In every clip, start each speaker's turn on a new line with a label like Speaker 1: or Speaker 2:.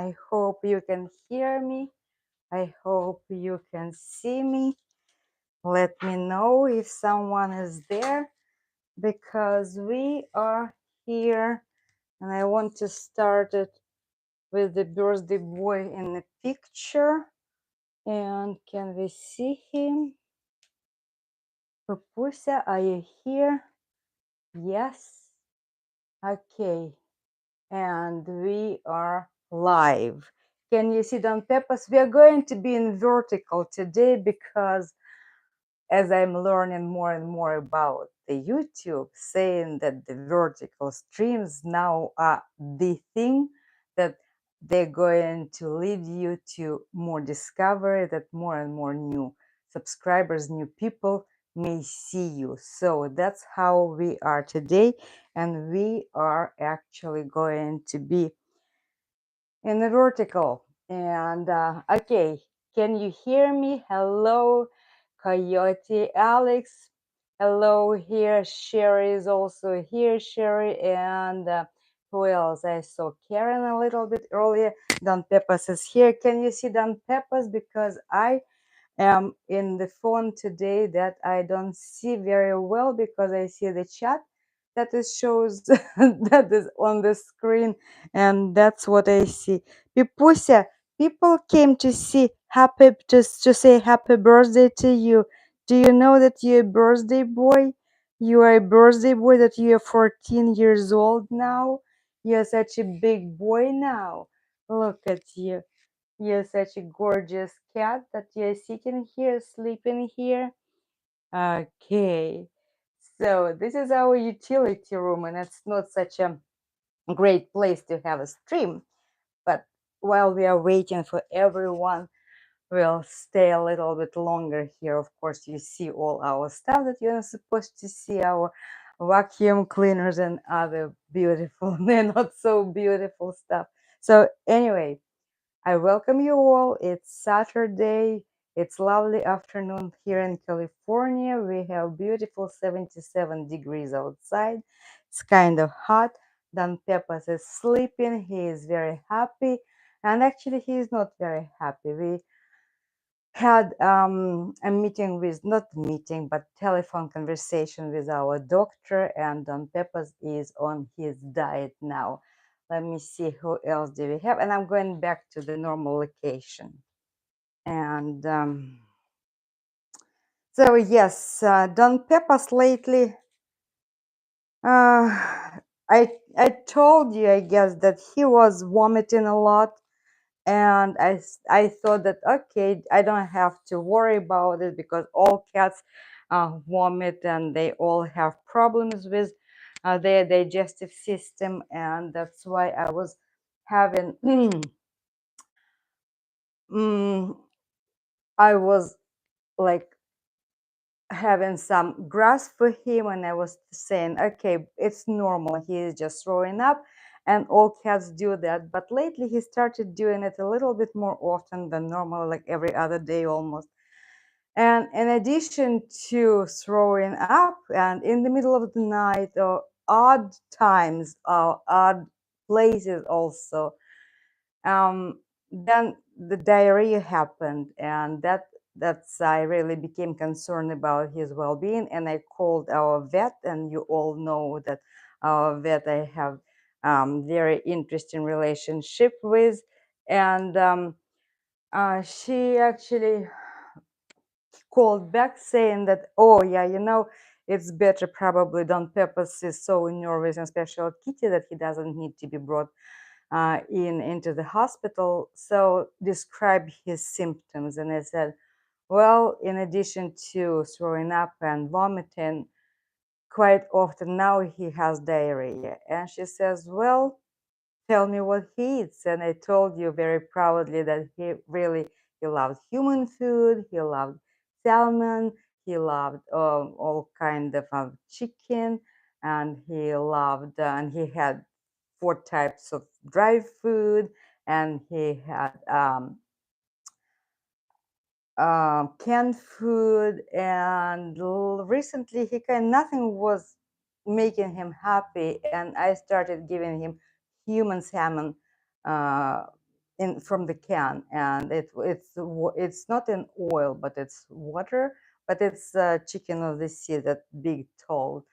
Speaker 1: I hope you can hear me. I hope you can see me. Let me know if someone is there because we are here and I want to start it with the birthday boy in the picture. And can we see him? Papusa, are you here? Yes. Okay. And we are live. Can you see Don Pepas? We are going to be in vertical today because as I'm learning more and more about the YouTube, saying that the vertical streams now are the thing that they're going to lead you to more discovery, that more and more new subscribers, new people may see you. So that's how we are today. And we are actually going to be in the vertical. And okay, can you hear me? Hello, Coyote Alex. Hello here. Sherry is also here. Sherry and who else? I saw Karen a little bit earlier. Don Pepas is here. Can you see Don Pepas? Because I am in the phone today that I don't see very well because I see the chat that is shows that is on the screen, and that's what I see. Pipusia, people came to see happy to say happy birthday to you. Do you know that you're a birthday boy? You are a birthday boy, that you are 14 years old now. You're such a big boy now. Look at you. You're such a gorgeous cat that you're sitting here, sleeping here. Okay. So this is our utility room, and it's not such a great place to have a stream. But while we are waiting for everyone, we'll stay a little bit longer here. Of course, you see all our stuff that you're supposed to see, our vacuum cleaners and other beautiful, they're not so beautiful stuff. So anyway, I welcome you all. It's Saturday. It's lovely afternoon here in California. We have beautiful 77 degrees outside. It's kind of hot. Dan Pepas is sleeping. He is very happy. And actually, he is not very happy. We had a meeting with, not meeting, but telephone conversation with our doctor, and Don Pepas is on his diet now. Let me see who else do we have, and I'm going back to the normal location. And so yes, Don Pepas lately, I told you, I guess, that he was vomiting a lot. And I thought that, okay, I don't have to worry about it because all cats vomit and they all have problems with their digestive system. And that's why I was having, I was like having some grass for him, and I was saying, okay, it's normal, he is just throwing up, and all cats do that. But lately he started doing it a little bit more often than normal, like every other day almost. And in addition to throwing up and in the middle of the night or odd times or odd places also, then the diarrhea happened, and that's I really became concerned about his well-being, and I called our vet. And you all know that our vet I have very interesting relationship with, and she actually called back saying that, oh yeah, you know, it's better probably Don Pepas is so nervous and special kitty that he doesn't need to be brought into the hospital. So describe his symptoms. And I said, well, in addition to throwing up and vomiting, quite often now he has diarrhea. And she says, well, tell me what he eats. And I told you very proudly that he loved human food, he loved salmon, he loved all kind of chicken, and he loved and he had 4 types of dry food, and he had canned food. And recently he nothing was making him happy, and I started giving him human salmon in from the can, and it's not in oil, but it's water, but it's chicken of the sea, that big tall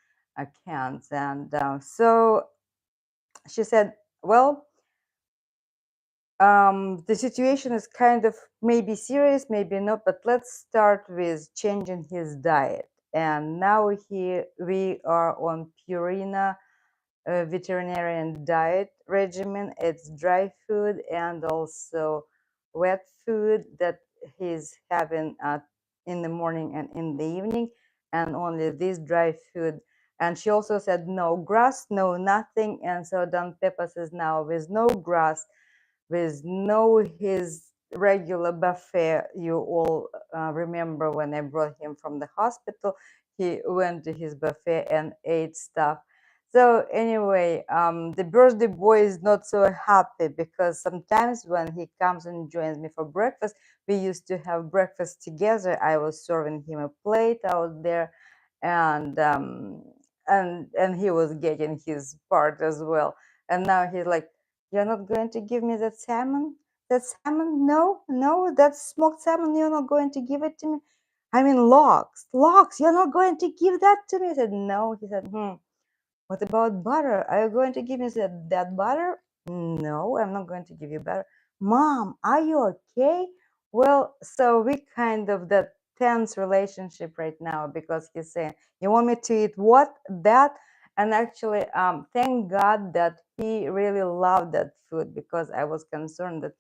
Speaker 1: cans. And so she said, well, the situation is kind of maybe serious, maybe not, but let's start with changing his diet. And now we are on Purina veterinarian diet regimen. It's dry food and also wet food that he's having in the morning and in the evening, and only this dry food. And she also said no grass, no nothing. And so Don Pepas is now with no grass, with no his regular buffet. You all remember when I brought him from the hospital, he went to his buffet and ate stuff. So anyway, the birthday boy is not so happy, because sometimes when he comes and joins me for breakfast, we used to have breakfast together. I was serving him a plate out there, and and he was getting his part as well. And now he's like, "You're not going to give me that salmon? That salmon? No, no, that smoked salmon. You're not going to give it to me. I mean, logs, logs. You're not going to give that to me." I said, "No." He said, "What about butter? Are you going to give me that butter?" "No, I'm not going to give you butter." "Mom, are you okay?" Well, so we kind of that tense relationship right now, because he's saying, "You want me to eat what? That?" And actually, thank God that he really loved that food, because I was concerned that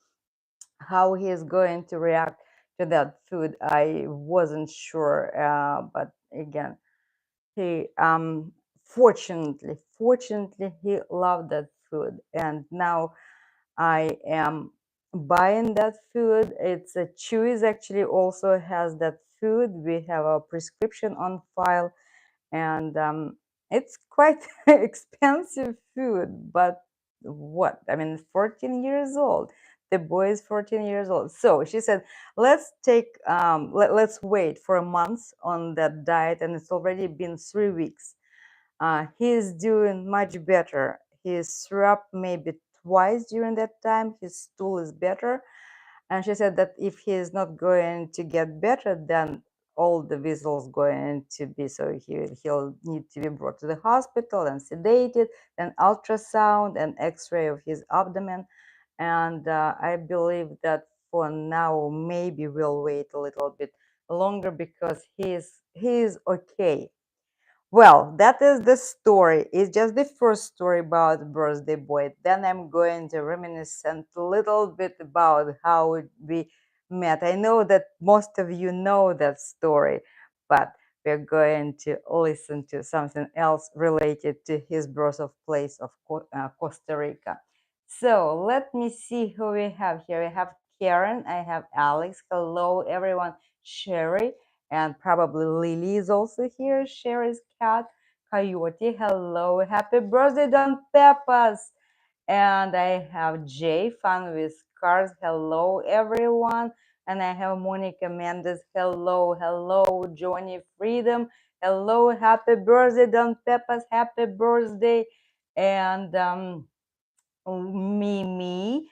Speaker 1: how he is going to react to that food. I wasn't sure, but again, he fortunately he loved that food, and now I am buying that food. It's a Chewy's actually also has that food. We have a prescription on file, and it's quite expensive food, but what, I mean, 14 years old, the boy is 14 years old. So she said, let's take let's wait for a month on that diet, and it's already been 3 weeks. He's doing much better. His threw up maybe twice during that time. His stool is better. And she said that if he is not going to get better, then all the visuals going to be, so he'll need to be brought to the hospital and sedated, and ultrasound and x-ray of his abdomen. And I believe that for now maybe we'll wait a little bit longer, because he is okay. Well, that is the story. It's just the first story about birthday boy. Then I'm going to reminisce a little bit about how we met. I know that most of you know that story, but we're going to listen to something else related to his birthplace of Costa Rica. So let me see who we have here. We have Karen. I have Alex. Hello, everyone. Sherry. And probably Lily is also here. Sherry's cat. Coyote, hello. Happy birthday, Don Pepas. And I have Jay, fun with cars. Hello, everyone. And I have Monica Mendes. Hello, hello. Johnny Freedom. Hello, happy birthday, Don Pepas. Happy birthday. And me,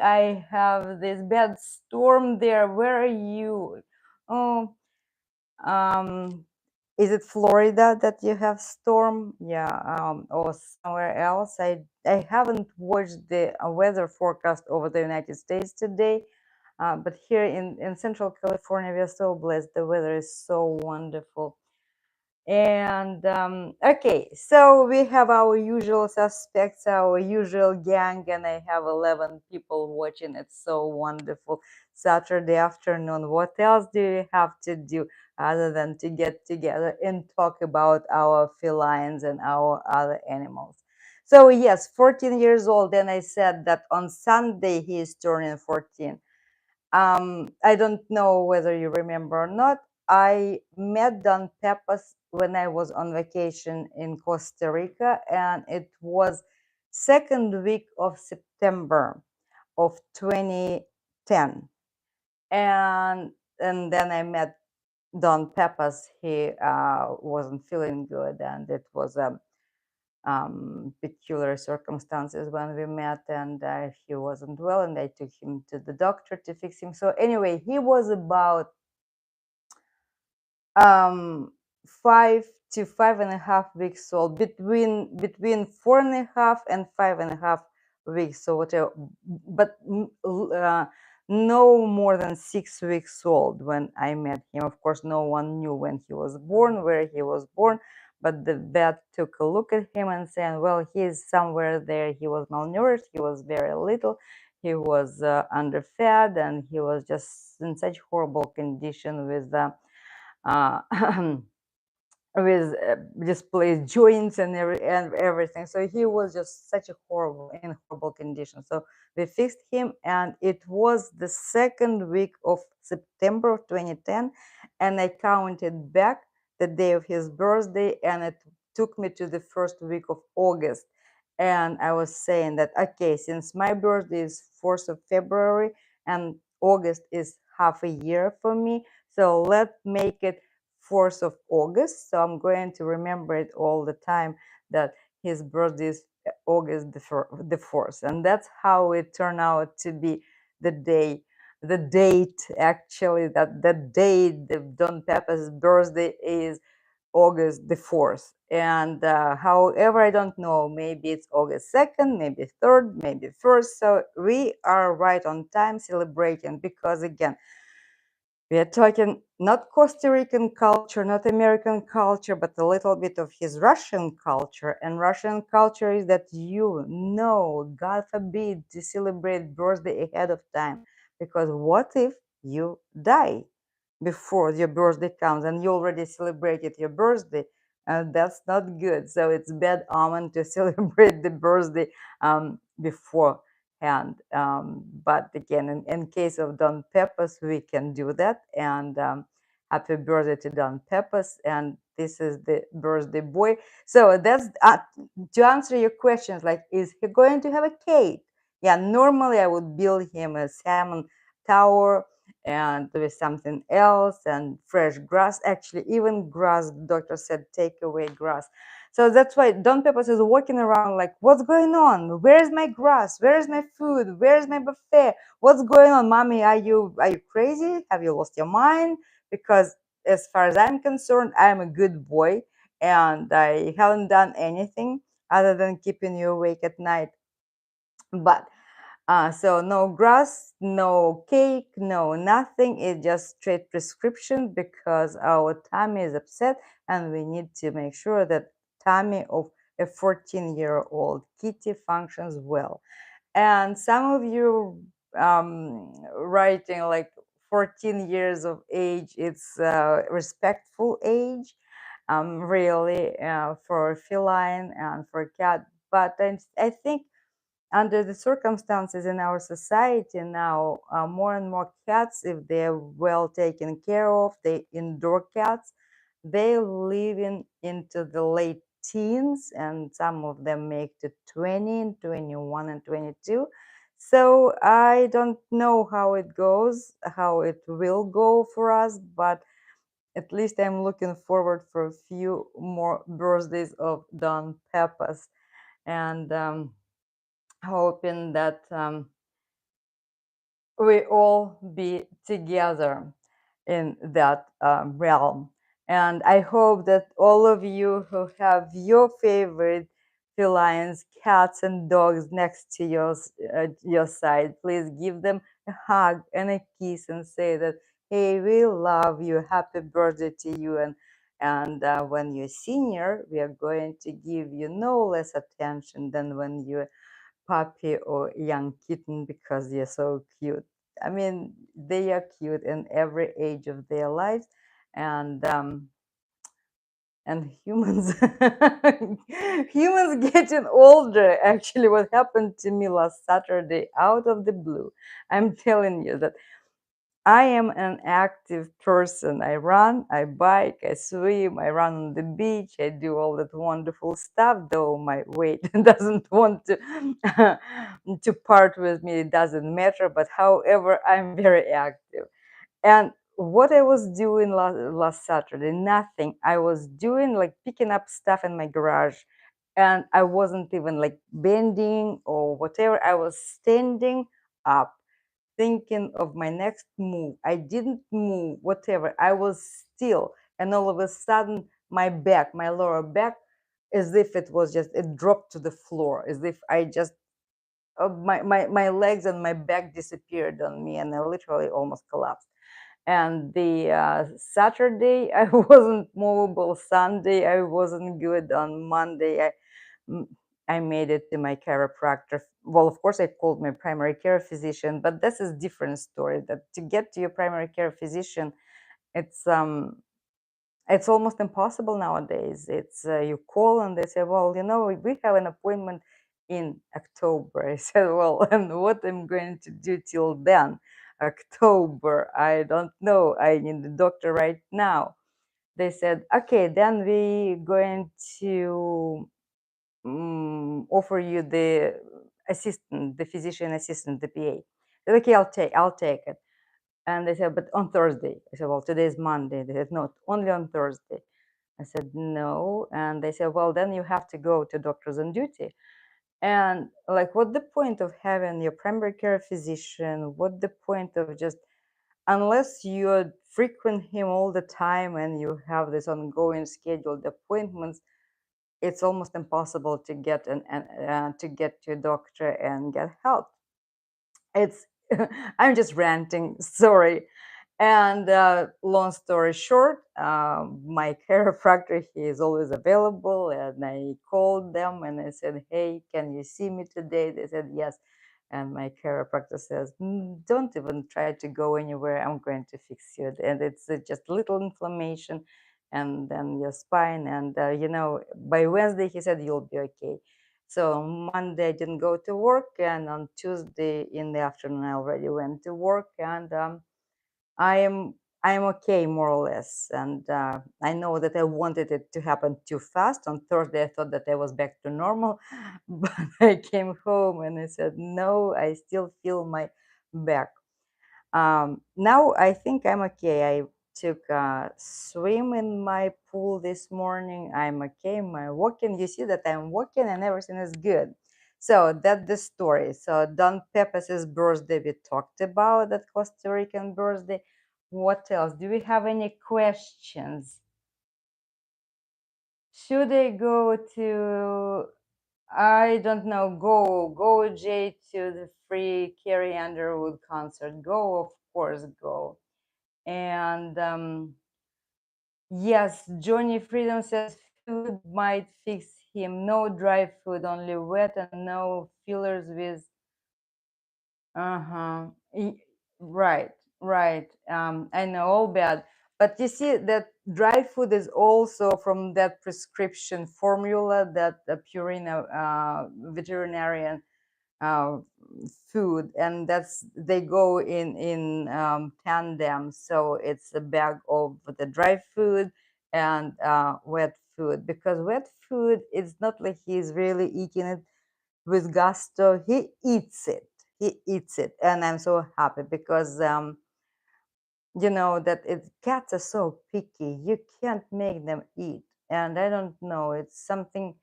Speaker 1: I have this bad storm there. Where are you? Oh, is it Florida that you have storm? Yeah, or somewhere else? I haven't watched the weather forecast over the United States today, but here in Central California, we are so blessed. The weather is so wonderful. And okay, so we have our usual suspects, our usual gang, and I have 11 people watching. It's so wonderful. Saturday afternoon. What else do we have to do other than to get together and talk about our felines and our other animals? So yes, 14 years old. And I said that on Sunday he is turning 14. I don't know whether you remember or not. I met Don Pepas when I was on vacation in Costa Rica, and it was second week of September of 2010. And then I met Don Pepas. He wasn't feeling good, and it was peculiar circumstances when we met, and he wasn't well, and I took him to the doctor to fix him. So anyway, he was about um 5 to 5.5 weeks old, between 4.5 and 5.5 weeks, so whatever, but no more than 6 weeks old when I met him. Of course, no one knew when he was born, where he was born, but the vet took a look at him and said, well, he's somewhere there. He was malnourished, he was very little, he was underfed, and he was just in such horrible condition with uh, with displaced joints and everything. So he was just such a horrible condition. So we fixed him, and it was the second week of September of 2010, and I counted back the day of his birthday, and it took me to the first week of August. And I was saying that, okay, since my birthday is 4th of February and August is half a year for me, so let's make it 4th of August. So I'm going to remember it all the time, that his birthday is August the 4th. And that's how it turned out to be the date actually, that the date, the Don Pepas' birthday is August the 4th. And however, I don't know, maybe it's August 2nd, maybe 3rd, maybe 1st. So we are right on time celebrating, because again, we are talking not Costa Rican culture, not American culture, but a little bit of his Russian culture. And Russian culture is that, God forbid, to celebrate birthday ahead of time. Because what if you die before your birthday comes and you already celebrated your birthday? That's not good. So it's bad omen to celebrate the birthday beforehand. But again, in case of Don Pepas, we can do that. And happy birthday to Don Pepas. And this is the birthday boy. So that's to answer your questions, like, is he going to have a cake? Yeah, normally I would build him a salmon tower and with something else and fresh grass. Actually, even grass, the doctor said, take away grass. So that's why Don Pepas is walking around like, what's going on? Where's my grass? Where's my food? Where's my buffet? What's going on, mommy? Are you crazy? Have you lost your mind? Because as far as I'm concerned, I'm a good boy, and I haven't done anything other than keeping you awake at night. But so no grass, no cake, no nothing. It's just straight prescription, because our tummy is upset, and we need to make sure that tummy of a 14-year-old kitty functions well. And some of you writing like 14 years of age, it's a respectful age, really, for a feline and for a cat. But I think under the circumstances in our society now, more and more cats, if they're well taken care of, they indoor cats, they live into the late teens, and some of them make to 20 and 21 and 22. So I don't know how it goes, how it will go for us, but at least I'm looking forward for a few more birthdays of Don Pepas, and hoping that we all be together in that realm. And I hope that all of you who have your favorite felines, cats and dogs next to your side, please give them a hug and a kiss and say that, hey, we love you, happy birthday to you. And when you're senior, we are going to give you no less attention than when you're puppy or young kitten, because they're so cute. I mean, they are cute in every age of their lives, and humans humans getting older. Actually, what happened to me last Saturday, out of the blue, I'm telling you that I am an active person. I run, I bike, I swim, I run on the beach, I do all that wonderful stuff, though my weight doesn't want to to part with me. It doesn't matter, but however, I'm very active. And what I was doing last Saturday, nothing. I was doing like picking up stuff in my garage, and I wasn't even like bending or whatever. I was standing up, thinking of my next move. I didn't move, whatever. I was still, and all of a sudden, my back, my lower back, as if it was just, it dropped to the floor, as if I just, my legs and my back disappeared on me, and I literally almost collapsed. And the Saturday, I wasn't movable. Sunday, I wasn't good. On Monday, mm, I made it to my chiropractor. Well, of course, I called my primary care physician, but this is different story. That to get to your primary care physician, it's um it's almost impossible nowadays. It's you call and they say, well, we have an appointment in October. I said, well, and what I'm going to do till then? October, I don't know. I need the doctor right now. They said, okay, then we going to offer you the assistant, the physician assistant, the PA. Said, okay, I'll take it. And they said, but on Thursday. I said, well, today is Monday. They said, no, only on Thursday. I said, no. And they said, well, then you have to go to doctors on duty. And like, what the point of having your primary care physician? What the point of just, unless you frequent him all the time and you have this ongoing scheduled appointments, it's almost impossible to get to get to a doctor and get help. It's I'm just ranting, sorry. And long story short, my chiropractor, he is always available, and I called them and I said, hey, can you see me today? They said yes. And my chiropractor says, don't even try to go anywhere, I'm going to fix you. And it's just little inflammation and then your spine, and by Wednesday he said you'll be okay. So on Monday I didn't go to work, and on Tuesday in the afternoon I already went to work, and I am okay, more or less. And I know that I wanted it to happen too fast. On Thursday I thought that I was back to normal, but I came home and I said, no, I still feel my back. Now I think I'm okay. I took a swim in my pool this morning. I'm okay. My walking, you see that I'm walking and everything is good. So that's the story. So Don Pepas's birthday, we talked about that Costa Rican birthday. What else? Do we have any questions? Should I go to, I don't know, go Jay, to the free Carrie Underwood concert? Go, of course, go. And yes, Johnny Freedom says food might fix him. No dry food, only wet, and no fillers with. Uh-huh. Right, right. I know, all bad. But you see that dry food is also from that prescription formula that the Purina veterinarian uh, food, and that's, they go in tandem. So it's a bag of the dry food and wet food, because wet food, it's not like he's really eating it with gusto. He eats it. He eats it, and I'm so happy because that cats are so picky. You can't make them eat, and I don't know. It's something.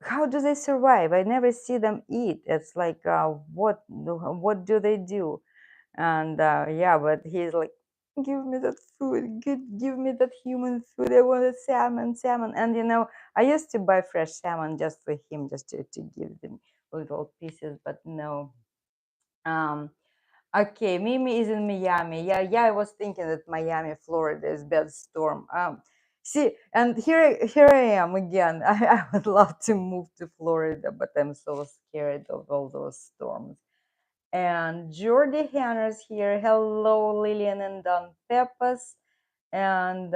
Speaker 1: How do they survive? I never see them eat. It's like, what do they do? And yeah, but he's like, give me that food, give me that human food. I want a salmon. And I used to buy fresh salmon just for him, just to give them little pieces, but no. um okay, Mimi is in Miami. Yeah, I was thinking that Miami, Florida is bad storm. See, and here I am again. I would love to move to Florida, but I'm so scared of all those storms. And Jordi Hanner's here. Hello, Lillian and Don Pepas. And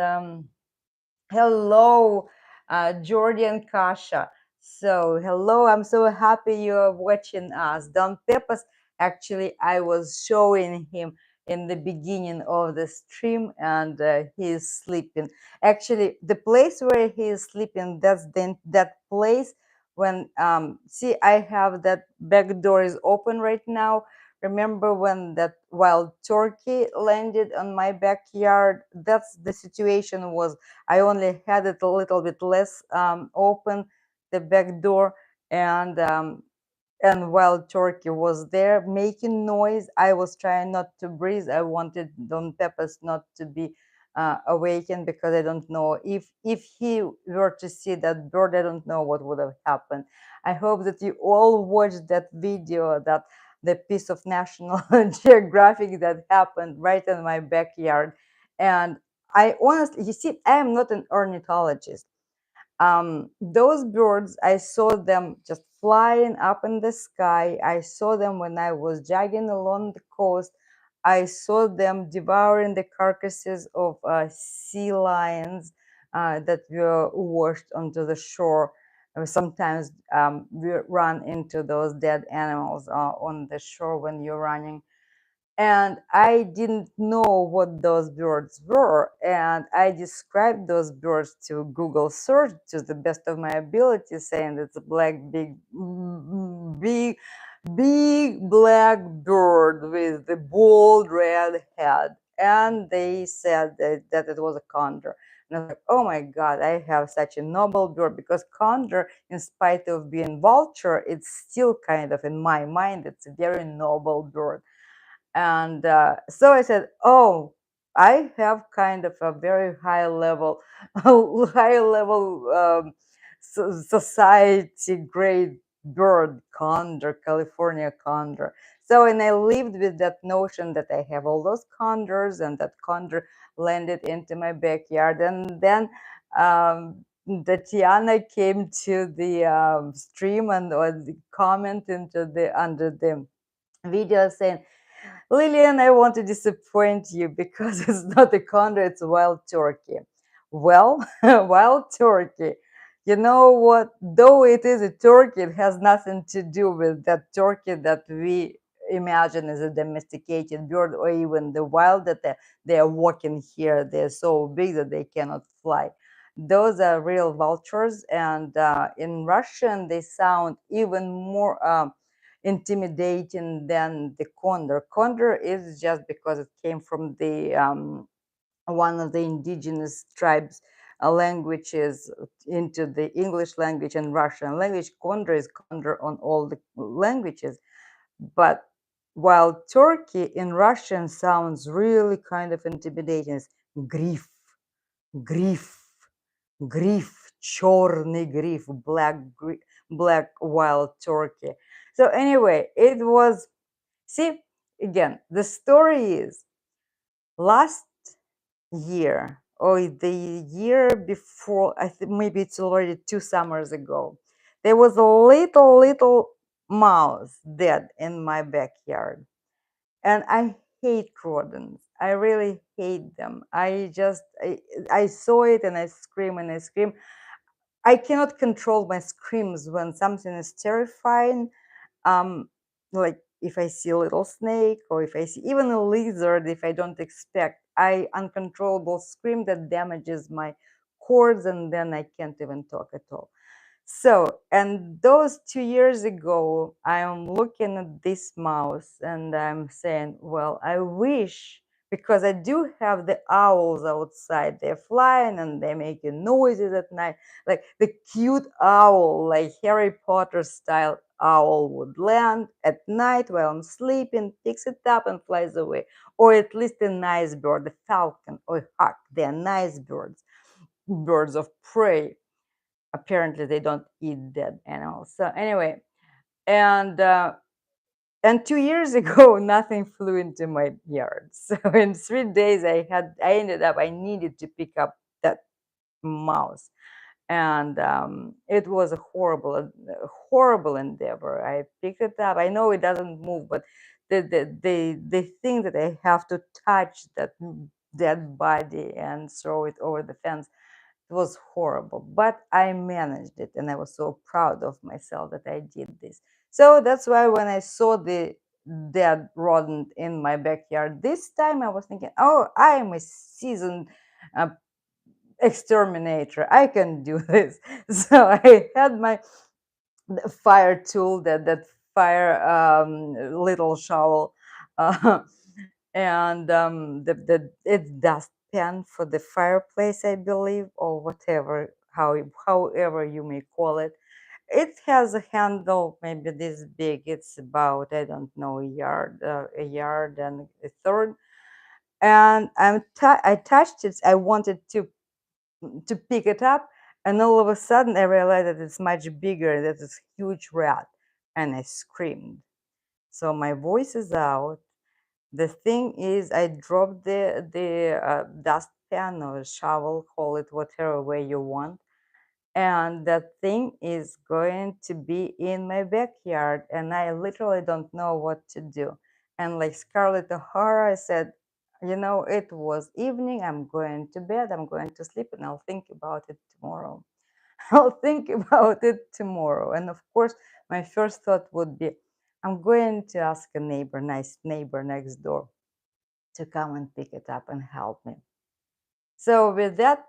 Speaker 1: hello, Jordi and Kasha. So, hello, I'm so happy you're watching us. Don Pepas, actually, I was showing him in the beginning of the stream, and he's sleeping. Actually, the place where he is sleeping, that place when, see, I have that back door is open right now. Remember when that wild turkey landed on my backyard? That's the situation was. I only had it a little bit less open. the back door, and while turkey was there making noise, I was trying not to breathe. I wanted Don Pepas not to be awakened, because I don't know if he were to see that bird, I don't know what would have happened. I hope that you all watched that video, that the piece of National Geographic that happened right in my backyard. And I honestly, you see, I am not an ornithologist. Those birds, I saw them just flying up in the sky. I saw them when I was jogging along the coast. I saw them devouring the carcasses of sea lions that were washed onto the shore. Sometimes we run into those dead animals on the shore when you're running, and I didn't know what those birds were. And I described those birds to Google search to the best of my ability, saying it's a black, big, big black bird with a bold red head. And they said that it was a condor. And I was like, oh my God, I have such a noble bird, because condor, in spite of being vulture, it's still kind of, in my mind, it's a very noble bird. And so I said, oh, I have kind of a very high level high level society grade bird, condor, California condor. So, and I lived with that notion that I have all those condors, and that condor landed into my backyard. And then Tatiana came to the stream and or the comment into the under the video, saying, Lillian, I want to disappoint you, because it's not a condor, it's a wild turkey. Well, wild turkey. You know what? Though it is a turkey, it has nothing to do with that turkey that we imagine as a domesticated bird, or even the wild that they are walking here. They're so big that they cannot fly. Those are real vultures, and in Russian, they sound even more intimidating than the condor. Condor is just because it came from the one of the indigenous tribes languages into the English language and Russian language. Condor is condor on all the languages, but while turkey in Russian sounds really kind of intimidating, it's grief, grief, grief, черный grief, black wild turkey. So anyway, it was, see, again, the story is last year or the year before, I think maybe it's already 2 summers ago, there was a little mouse dead in my backyard. And I hate rodents. I really hate them. I saw it and I scream and I scream. I cannot control my screams when something is terrifying. Um, like if I see a little snake, or if I see even a lizard, if I don't expect, I uncontrollable scream that damages my cords, and then I can't even talk at all. So, and those 2 years ago, I'm looking at this mouse and I'm saying, well, I wish, because I do have the owls outside. They're flying and they're making noises at night, like the cute owl, like Harry Potter style owl would land at night while I'm sleeping, picks it up and flies away. Or at least a nice bird, a falcon or a hawk. They're nice birds, birds of prey. Apparently they don't eat dead animals. So anyway, and uh, and 2 years ago nothing flew into my yard. So in 3 days I needed to pick up that mouse. And it was a horrible endeavor. I picked it up. I know it doesn't move, but the thing that I have to touch that dead body and throw it over the fence, it was horrible, but I managed it, and I was so proud of myself that I did this. So that's why when I saw the dead rodent in my backyard this time, I was thinking, oh, I am a seasoned uh, exterminator. I can do this. So I had my fire tool, that fire little shovel, uh, and the it's dustpan for the fireplace, I believe, or whatever, however you may call it. It has a handle maybe this big. It's about, I don't know, a yard and a third. And I touched it. I wanted to pick it up, and all of a sudden I realized that it's much bigger. That it's a huge rat, and I screamed. So my voice is out. The thing is, I dropped the dustpan or shovel, call it whatever way you want, and that thing is going to be in my backyard, and I literally don't know what to do. And like Scarlett O'Hara, I said, it was evening. I'm going to bed. I'm going to sleep, and I'll think about it tomorrow. I'll think about it tomorrow. And of course, my first thought would be, I'm going to ask a neighbor, nice neighbor next door, to come and pick it up and help me. So with that,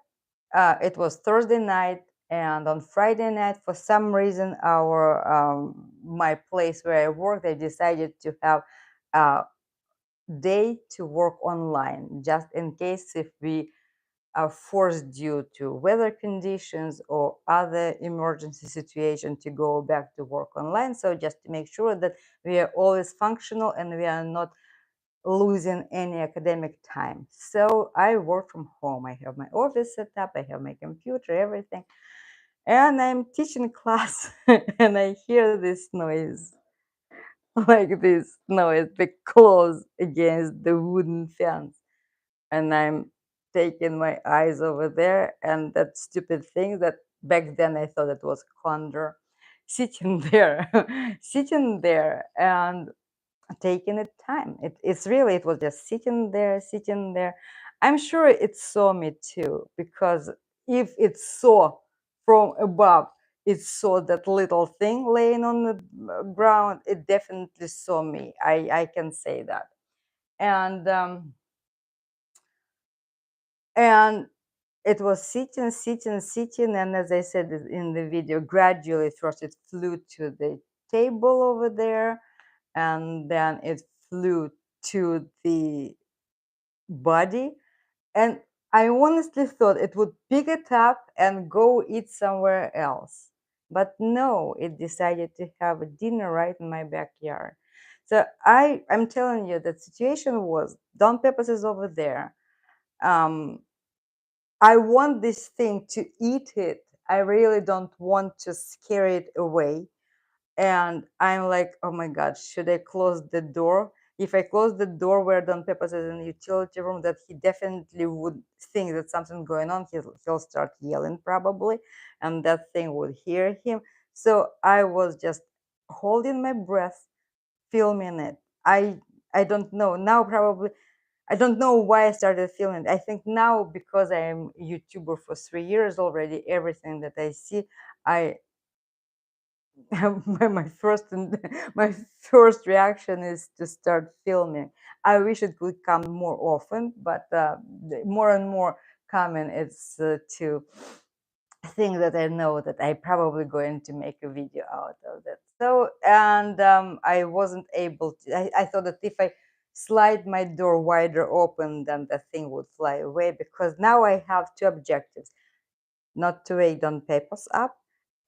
Speaker 1: it was Thursday night, and on Friday night, for some reason, our my place where I work, they decided to have a day to work online, just in case if we are forced due to weather conditions or other emergency situation to go back to work online. So just to make sure that we are always functional and we are not losing any academic time. So I work from home. I have my office set up, I have my computer, everything. And I'm teaching class and I hear this noise, like this noise, the claws against the wooden fence. And I'm taking my eyes over there, and that stupid thing that back then I thought it was condor sitting there, sitting there. And taking it time. It was just sitting there, sitting there. I'm sure it saw me too, because if it saw from above, it saw that little thing laying on the ground. It definitely saw me. I can say that. And it was sitting, sitting, sitting, and as I said in the video, gradually first it flew to the table over there, and then it flew to the body. And I honestly thought it would pick it up and go eat somewhere else. But no, it decided to have a dinner right in my backyard. So I'm telling you, the situation was Don Peppers is over there. Um, I want this thing to eat it. I really don't want to scare it away. And I'm like, oh my God, should I close the door? If I close the door where Don Peppers is in the utility room, that he definitely would think that something's going on. He'll start yelling probably, and that thing would hear him. So I was just holding my breath, filming it. I don't know now. Probably I don't know why I started filming it. I think now because I'm a YouTuber for 3 years already. Everything that I see, I my first my first reaction is to start filming. I wish it could come more often, but more and more common it's to think that I know that I probably going to make a video out of that. So and I wasn't able to. I thought that if I slide my door wider open, then the thing would fly away, because now I have two objectives: not to wake on Pepas up,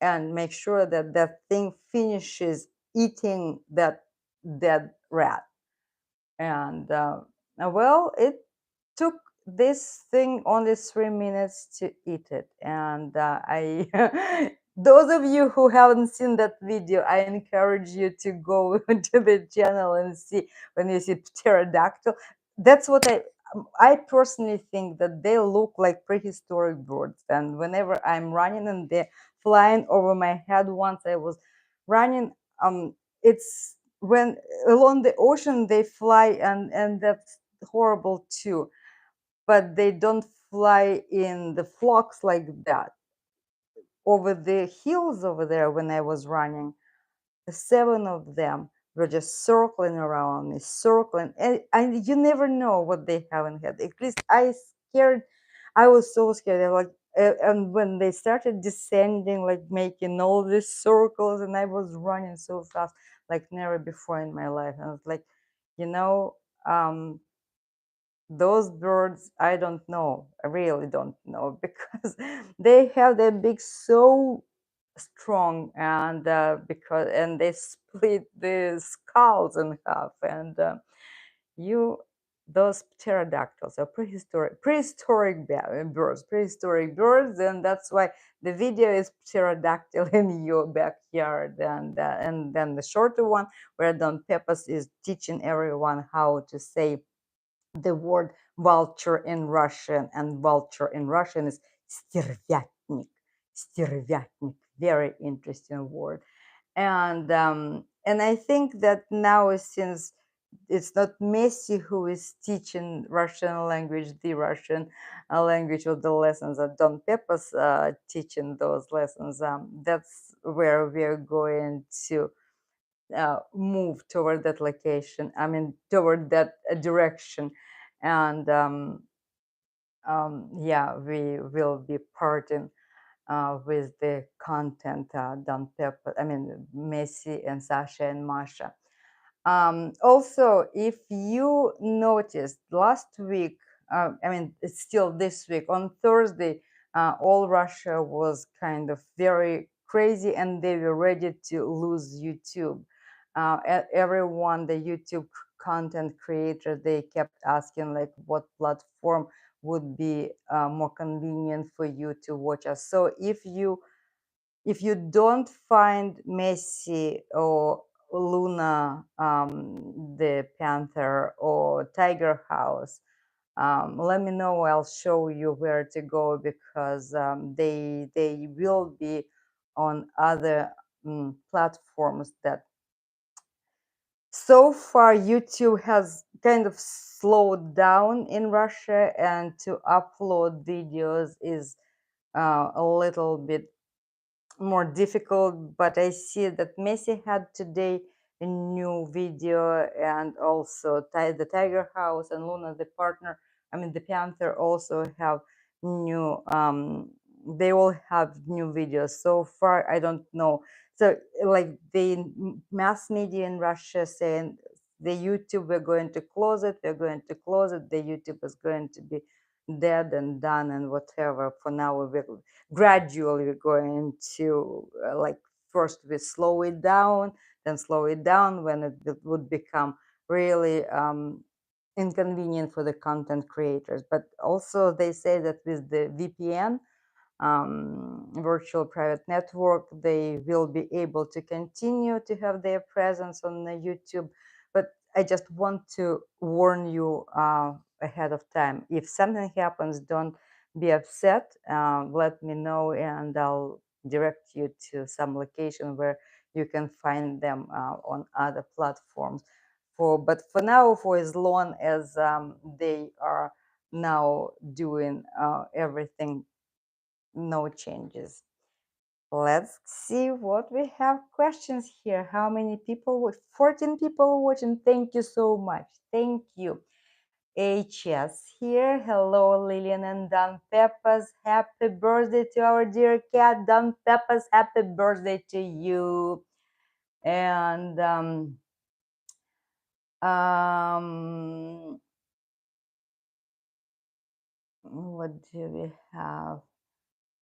Speaker 1: and make sure that that thing finishes eating that dead rat. And well, it took this thing only 3 minutes to eat it. And I, those of you who haven't seen that video, I encourage you to go to the channel and see when you see pterodactyl. That's what I personally think that they look like prehistoric birds. And whenever I'm running and they're flying over my head, once I was running, it's when along the ocean they fly, and that's horrible too, but they don't fly in the flocks like that. Over the hills over there, when I was running, the 7 of them were just circling around me, circling, and you never know what they haven't had. At least I was so scared. And when they started descending, like making all these circles, and I was running so fast, like never before in my life. And I was like, you know, um, those birds, I don't know. I really don't know because they have their beaks so strong, and because they split the skulls in half, and you those pterodactyls are prehistoric birds, and that's why the video is pterodactyl in your backyard, and then the shorter one where Don Pepas is teaching everyone how to say the word vulture in Russian, and vulture in Russian is sтервятник. Sтервятник, very interesting word. And I think that now, since it's not Messi who is teaching Russian language, the Russian language, of the lessons, that Don Pepas teaching those lessons, that's where we're going to move toward that location. I mean, toward that direction, and yeah, we will be parting with the content Don Pepper, I mean Messi and Sasha and Masha. Also, if you noticed last week, I mean, it's still this week, on Thursday, all Russia was kind of very crazy, and they were ready to lose YouTube. Everyone, the YouTube content creator, they kept asking like what platform would be more convenient for you to watch us. So if you don't find Messi or Luna, the Panther, or Tiger House, let me know. I'll show you where to go, because they will be on other platforms that so far YouTube has kind of slowed down in Russia, and to upload videos is a little bit more difficult. But I see that Messi had today a new video, and also the Tiger House and Luna, the partner, I mean the Panther, also have new they all have new videos. So far I don't know, so like the mass media in Russia saying the YouTube, we're going to close it, the YouTube is going to be dead and done and whatever. For now, we will gradually we're going to like first we slow it down, then slow it down when it would become really inconvenient for the content creators. But also they say that with the VPN, virtual private network, they will be able to continue to have their presence on the YouTube. But I just want to warn you ahead of time. If something happens, don't be upset. Let me know, and I'll direct you to some location where you can find them on other platforms. But for now, for as long as they are now doing everything, no changes. Let's see what we have questions here. How many people? 14 people watching. Thank you so much. Thank you. HS here. Hello, Lillian and Don Pepas. Happy birthday to our dear cat, Don Pepas. Happy birthday to you. And what do we have?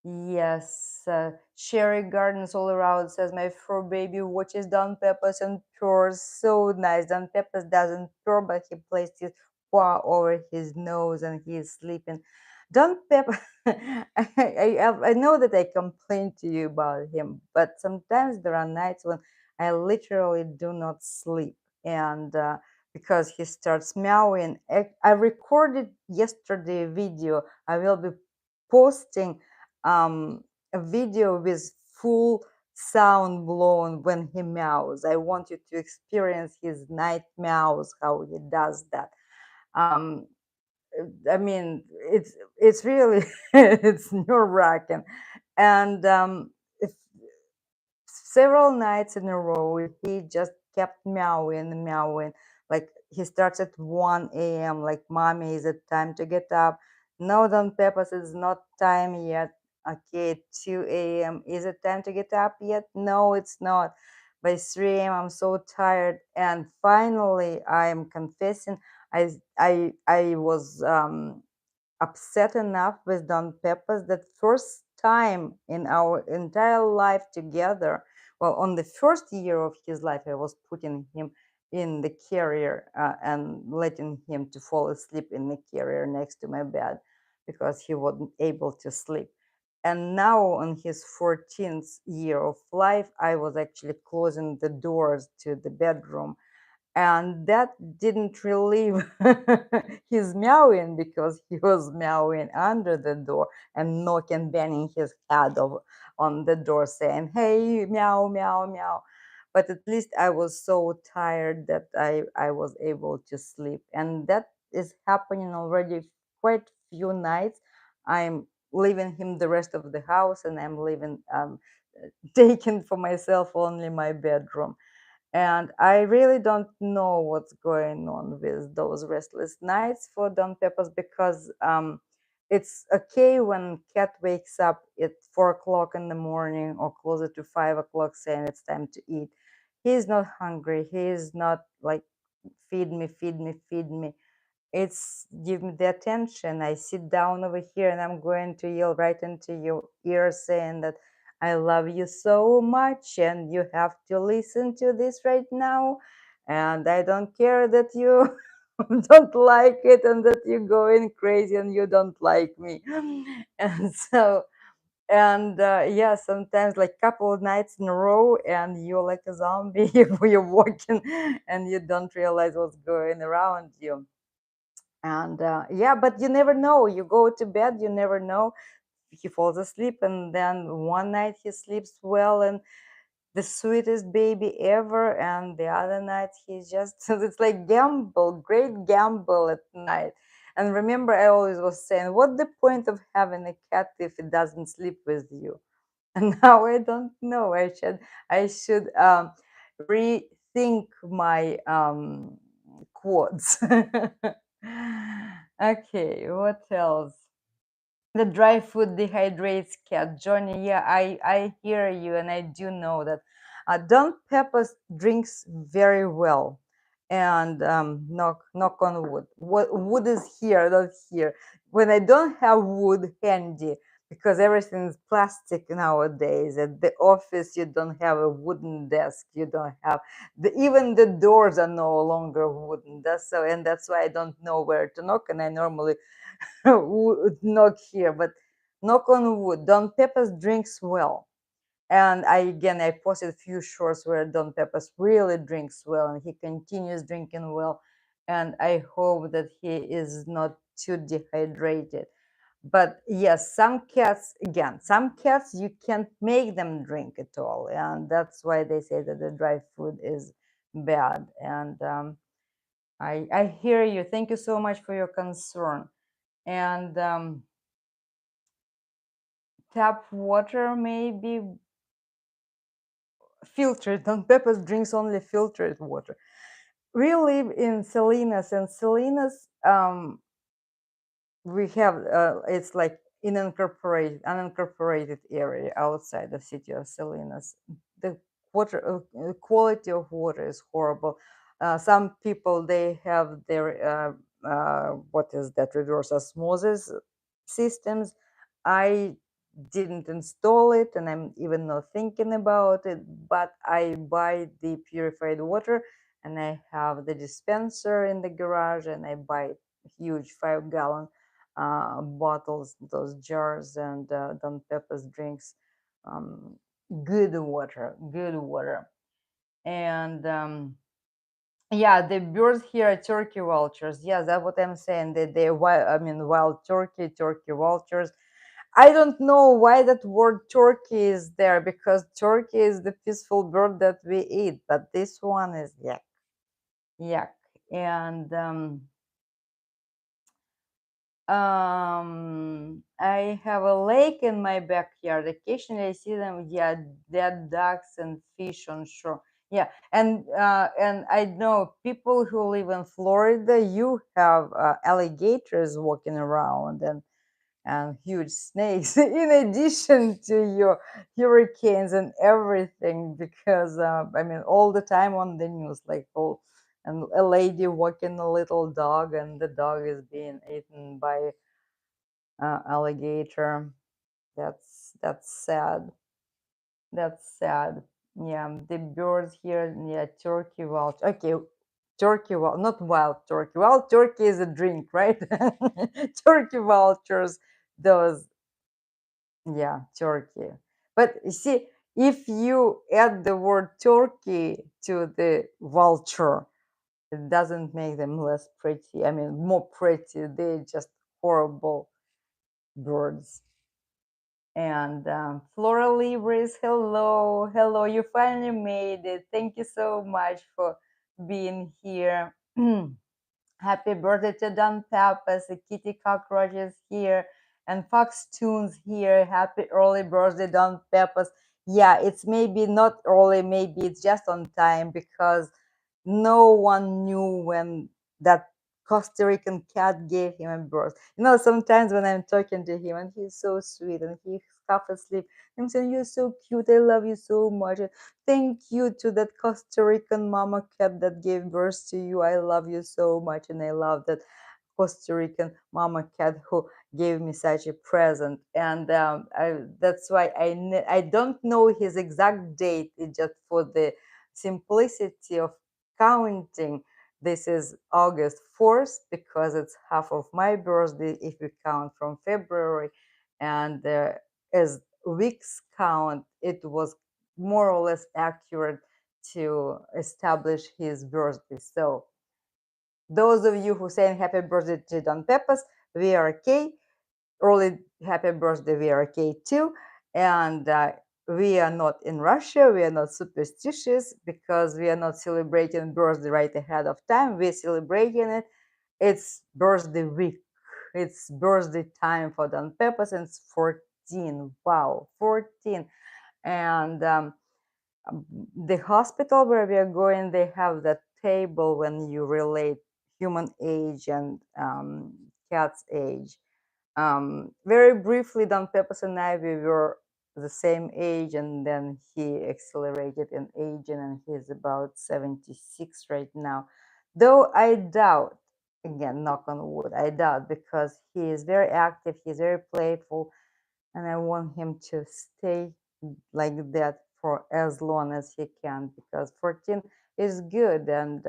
Speaker 1: Yes, Sherry Gardens all around says my fur baby watches Don Peppers and purrs. So nice. Don Peppers doesn't purr, but he placed his paw over his nose and he is sleeping. Don Pepper, I know that I complained to you about him, but sometimes there are nights when I literally do not sleep, and because he starts meowing. I recorded yesterday a video. I will be posting a video with full sound blown when he meows. I want you to experience his night meows, how he does that. I mean, it's really it's nerve-wracking, and if several nights in a row he just kept meowing and meowing, like he starts at 1 a.m. like, mommy, is it time to get up? No, Don Peppers, it's not time yet. Okay, 2 a.m. Is it time to get up yet? No, it's not. By 3 a.m. I'm so tired, and finally I'm confessing, I was upset enough with Don Peppers that first time in our entire life together. Well, on the first year of his life, I was putting him in the carrier and letting him to fall asleep in the carrier next to my bed because he wasn't able to sleep. And now on his 14th year of life, I was actually closing the doors to the bedroom, and that didn't relieve his meowing because he was meowing under the door and knocking, banging his head on the door saying, hey, meow, meow, meow. But at least I was so tired that I was able to sleep. And that is happening already quite few nights. I'm leaving him the rest of the house, and I'm leaving, taking for myself only my bedroom. And I really don't know what's going on with those restless nights for Don Peppers, because it's okay when cat wakes up at 4 o'clock in the morning or closer to 5 o'clock saying it's time to eat. He's not hungry. He's not like, feed me, feed me, feed me. It's give me the attention. I sit down over here and I'm going to yell right into your ear saying that I love you so much and you have to listen to this right now. And I don't care that you don't like it and that you're going crazy and you don't like me. And so, and yeah, sometimes like couple of nights in a row and you're like a zombie. You're walking and you don't realize what's going around you. And yeah, but you never know. You go to bed, you never know. He falls asleep, and then one night he sleeps well and the sweetest baby ever, and the other night he's just it's like gamble, great gamble at night. And remember, I always was saying, what the point of having a cat if it doesn't sleep with you? And now I don't know. I should rethink my quotes. Okay, what else? The dry food dehydrates cat. Johnny, yeah, I hear you, and I do know that Don Peppers drinks very well. And knock on wood. What wood is here, not here. When I don't have wood handy, because everything is plastic nowadays. At the office, you don't have a wooden desk. You don't have even the doors are no longer wooden. That's why I don't know where to knock, and I normally knock here, but knock on wood. Don Peppers drinks well. And I posted a few shorts where Don Peppers really drinks well and he continues drinking well. And I hope that he is not too dehydrated. But yes, some cats you can't make them drink at all. And that's why they say that the dry food is bad. And I hear you. Thank you so much for your concern. And tap water, maybe filtered. Don Peppers drinks only filtered water. We live in Salinas, and Salinas, we have it's like in unincorporated area outside the city of Salinas. The water quality of water is horrible. Some people, they have their what is that, reverse osmosis systems. I didn't install it, and I'm even not thinking about it, but I buy the purified water, and I have the dispenser in the garage, and I buy huge 5-gallon bottles, those jars, and Don Peppers drinks good water, good water. And yeah, the birds here are turkey vultures. Yes, that's what I'm saying. They wild, I mean, wild turkey, turkey vultures. I don't know why that word turkey is there, because turkey is the peaceful bird that we eat, but this one is yuck, yuck. And I have a lake in my backyard. Occasionally I see them, yeah, dead ducks and fish on shore. Yeah, and I know people who live in Florida, you have alligators walking around, and huge snakes in addition to your hurricanes and everything, because I mean, all the time on the news, like, oh, and a lady walking a little dog, and the dog is being eaten by alligator. That's sad. That's sad. Yeah, the birds here. Yeah, turkey vulture. Okay, turkey not wild turkey. Wild turkey is a drink, right? Turkey vultures. Those, yeah, turkey. But you see, if you add the word turkey to the vulture, it doesn't make them less pretty. I mean, more pretty. They're just horrible birds. And Flora Libris, hello, hello, you finally made it. Thank you so much for being here. Happy birthday to Don Pepas, the Kitty Cockroach is here, and Fox Tunes here. Happy early birthday, Don Pepas. Yeah, it's maybe not early, maybe it's just on time because no one knew when that Costa Rican cat gave him a birth. You know, sometimes when I'm talking to him and he's so sweet and he half asleep, I'm saying, "You're so cute. I love you so much. Thank you to that Costa Rican mama cat that gave birth to you. I love you so much." And I love that Costa Rican mama cat who gave me such a present. And that's why I don't know his exact date. It's just for the simplicity of counting. This is August 4th because it's half of my birthday if we count from February. And as weeks count, it was more or less accurate to establish his birthday. So those of you who saying happy birthday to Don Pepas, we are okay. Early happy birthday, we are okay too. And we are not in Russia. We are not superstitious because we are not celebrating birthday right ahead of time. We're celebrating it. It's birthday week. It's birthday time for Don Pepas, and it's 14. Wow, 14. And the hospital where we are going, they have that table when you relate human age and cat's age. Very briefly, Don Pepas and I, we were the same age, and then he accelerated in aging, and he's about 76 right now. Though I doubt, again, knock on wood, I doubt because he is very active, he's very playful, and I want him to stay like that for as long as he can because 14 is good. And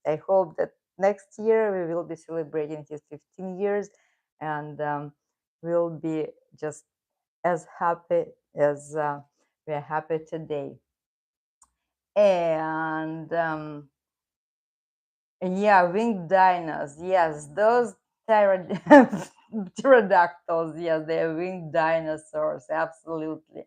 Speaker 1: I hope that next year we will be celebrating his 15 years and we'll be just as happy as we are happy today. And yeah, winged dinos. Yes, those pterodactyls. Yes, they're winged dinosaurs. Absolutely.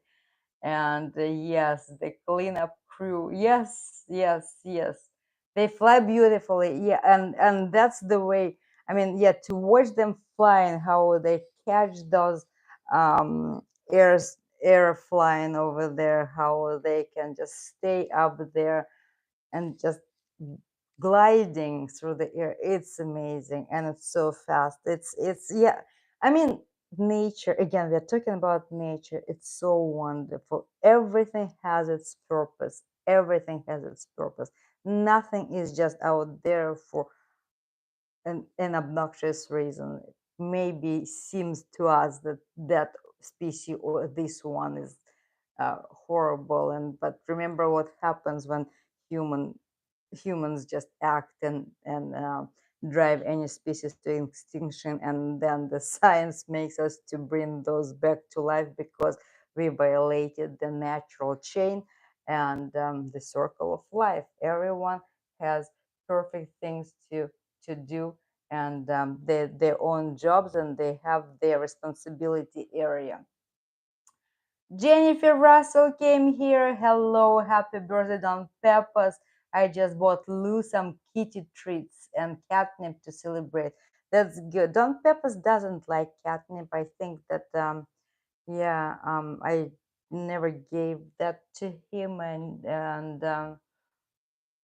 Speaker 1: And yes, the cleanup crew. Yes, yes, yes. They fly beautifully. Yeah, and that's the way. I mean, yeah, to watch them flying, how they catch those um, air flying over there, how they can just stay up there and just gliding through the air. It's amazing and it's so fast. It's yeah. I mean, nature again. We're talking about nature. It's so wonderful. Everything has its purpose. Everything has its purpose. Nothing is just out there for an obnoxious reason. Maybe seems to us that that species or this one is horrible, and but remember what happens when humans just act and drive any species to extinction, and then the science makes us to bring those back to life because we violated the natural chain and the circle of life. Everyone has perfect things to do and their own jobs, and they have their responsibility area. Jennifer Russell came here. Hello, happy birthday, Don Peppers. I just bought Lou some kitty treats and catnip to celebrate. That's good. Don Peppers doesn't like catnip. I think that I never gave that to him, and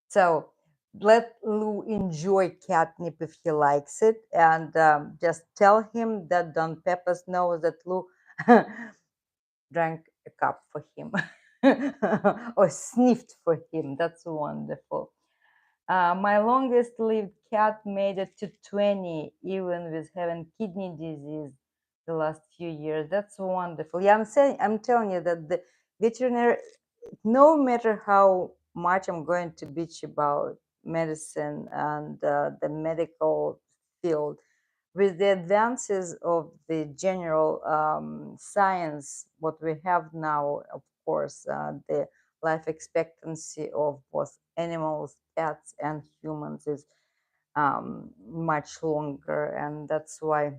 Speaker 1: so let Lou enjoy catnip if he likes it, and just tell him that Don Peppers knows that Lou drank a cup for him or sniffed for him. That's wonderful. My longest lived cat made it to 20, even with having kidney disease. the last few years. That's wonderful. Yeah, I'm telling you that the veterinary, no matter how much I'm going to bitch about medicine and the medical field, with the advances of the general science, what we have now, of course, the life expectancy of both animals, pets, and humans is much longer, and that's why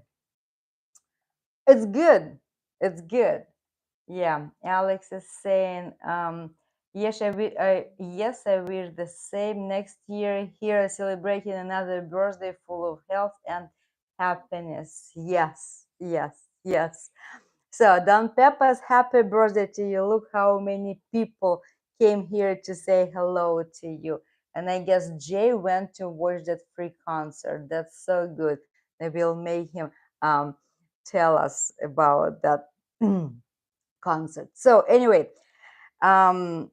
Speaker 1: it's good. It's good. Yeah, Alex is saying, yes, I wish the same next year. Here, celebrating another birthday full of health and happiness. Yes, yes, yes. So, Don Pepas, happy birthday to you. Look how many people came here to say hello to you. And I guess Jay went to watch that free concert. That's so good. Maybe we'll make him um, tell us about that concert. So, anyway, um,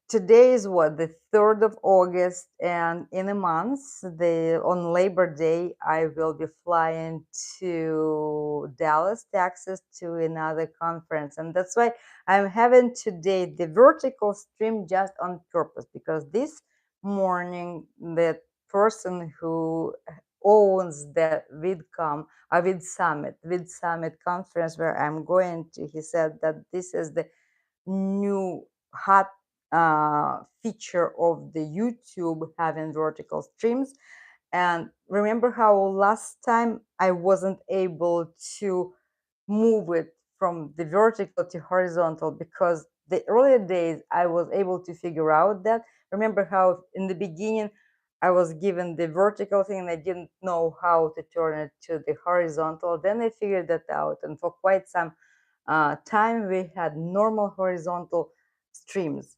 Speaker 1: today is what, the 3rd of August, and in a month, the on Labor Day, I will be flying to Dallas, Texas, to another conference, and that's why I'm having today the vertical stream just on purpose, because this morning the person who owns the vid summit conference where I'm going to, he said that this is the new hot feature of the YouTube, having vertical streams. And remember how last time I wasn't able to move it from the vertical to horizontal, because the earlier days I was able to figure out that. Remember how in the beginning I was given the vertical thing and I didn't know how to turn it to the horizontal. Then I figured that out, and for quite some time we had normal horizontal streams.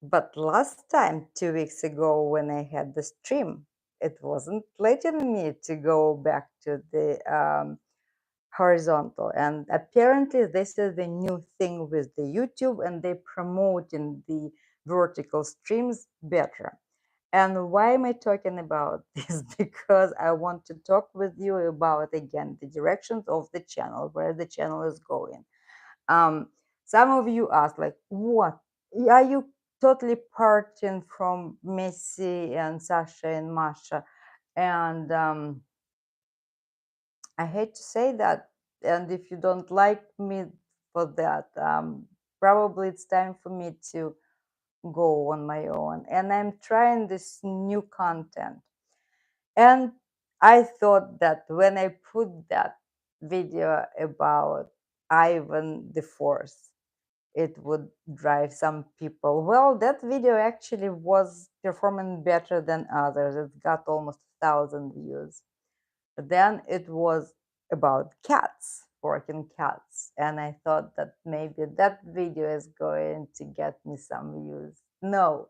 Speaker 1: But last time, 2 weeks ago, when I had the stream, it wasn't letting me to go back to the horizontal. And apparently, this is the new thing with the YouTube, and they promoting the vertical streams better. And why am I talking about this? Because I want to talk with you about, again, the directions of the channel, where the channel is going. um, some of you ask, like, what? Are you totally parting from Messi and Sasha and Masha? And I hate to say that. And if you don't like me for that, probably it's time for me to go on my own. And I'm trying this new content. And I thought that when I put that video about Ivan the Fourth, it would drive some people. Well, that video actually was performing better than others. It got almost 1,000 views. Then it was about cats, working cats. And I thought that maybe that video is going to get me some views. No.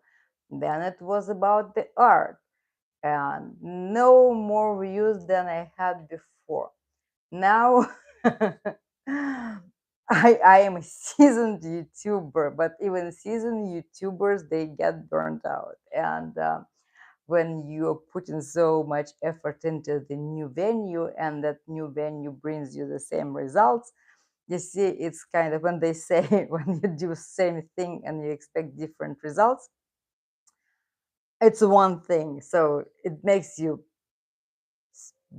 Speaker 1: Then it was about the art, and no more views than I had before. Now I am a seasoned YouTuber, but even seasoned YouTubers, they get burnt out. And when you're putting so much effort into the new venue, and that new venue brings you the same results, you see, it's kind of when they say when you do the same thing and you expect different results, it's one thing. So it makes you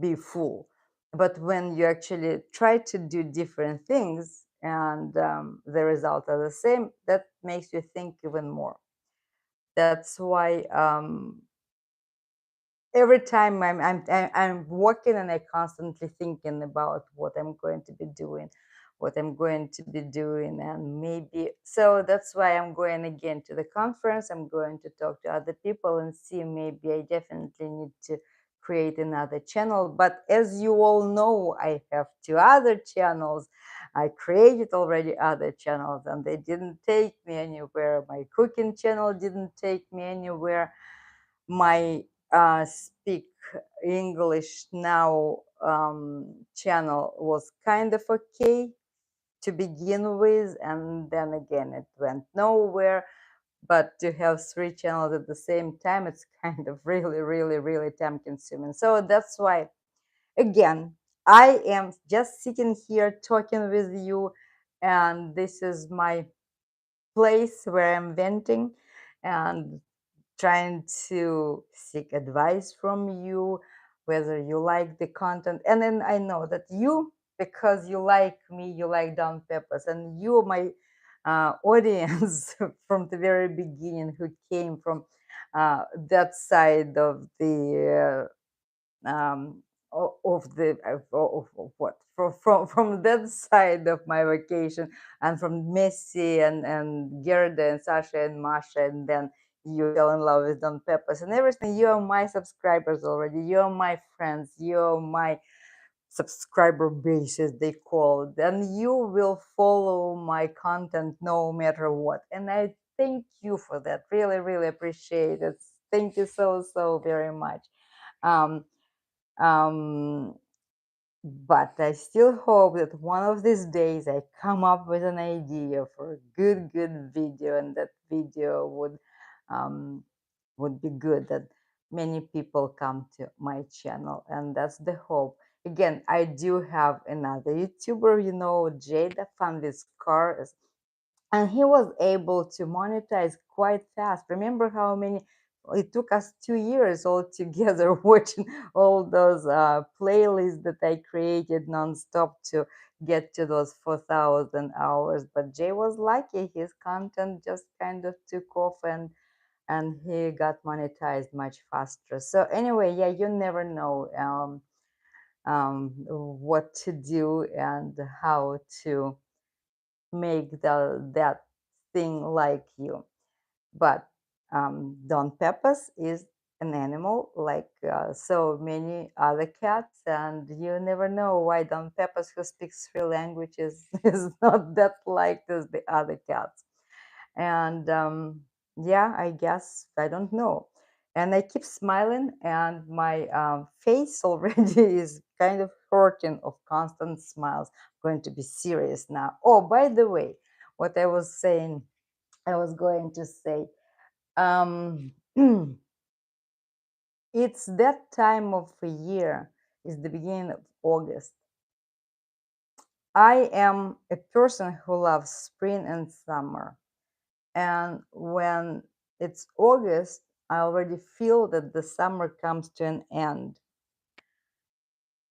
Speaker 1: be full. But when you actually try to do different things and the results are the same, that makes you think even more. That's why every time I'm working, and I constantly thinking about what I'm going to be doing, and maybe so that's why I'm going again to the conference. I'm going to talk to other people and see, maybe I definitely need to create another channel. But as you all know, I have 2 other channels. I created already other channels, and they didn't take me anywhere. My cooking channel didn't take me anywhere. My Speak English Now channel was kind of okay to begin with, and then again it went nowhere. But to have 3 channels at the same time, it's kind of really, really, really time consuming. So that's why, again, I am just sitting here talking with you, and this is my place where I'm venting and trying to seek advice from you, whether you like the content. And then I know that you, because you like me, you like Don Peppers, and you, my audience from the very beginning, who came from that side of the of the of what from that side of my vacation, and from Messi and Gerda and Sasha and Masha, and then you fell in love with Don Peppers and everything. You are my subscribers already. You are my friends. You are my subscriber base, as they call it, and you will follow my content no matter what. And I thank you for that. Really, really appreciate it. Thank you so very much. Um, um, but I still hope that one of these days I come up with an idea for a good video, and that video um, would be good, that many people come to my channel, and that's the hope. Again, I do have another YouTuber, Jada Fun with Cars, and he was able to monetize quite fast. Remember how many? It took us 2 years all together watching all those playlists that I created nonstop to get to those 4,000 hours. But Jay was lucky; his content just kind of took off, and he got monetized much faster. So anyway, yeah, you never know what to do and how to make that thing like you. But Don Pepas is an animal like so many other cats, and you never know why Don Pepas, who speaks 3 languages, is not that liked as the other cats. And yeah, I guess I don't know. And I keep smiling, and my face already is kind of hurting of constant smiles. I'm going to be serious now. Oh, by the way, what I was saying, I was going to say, um, it's that time of the year, it's the beginning of August. I am a person who loves spring and summer. And when it's August, I already feel that the summer comes to an end.